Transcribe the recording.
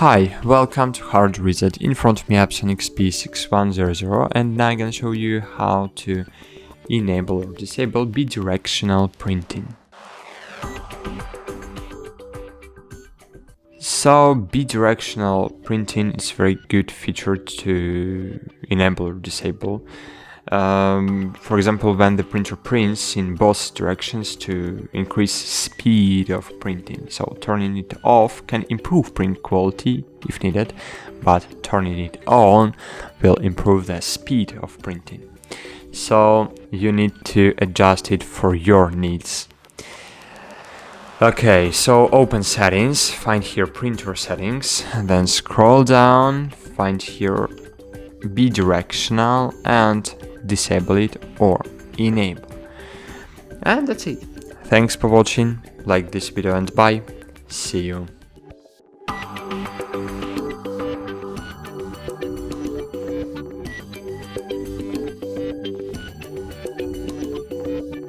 Hi, welcome to Hard Reset. In front of me Epson XP-6100, and now I'm gonna show you how to enable or disable bidirectional printing. So bidirectional printing is a very good feature to enable or disable. For example, when the printer prints in both directions to increase speed of printing. So turning it off can improve print quality if needed, but turning it on will improve the speed of printing. So you need to adjust it for your needs. Okay, so open settings, find here printer settings, and then scroll down, find here bidirectional and disable it or enable. And that's it. Thanks for watching, like this video and bye. See you.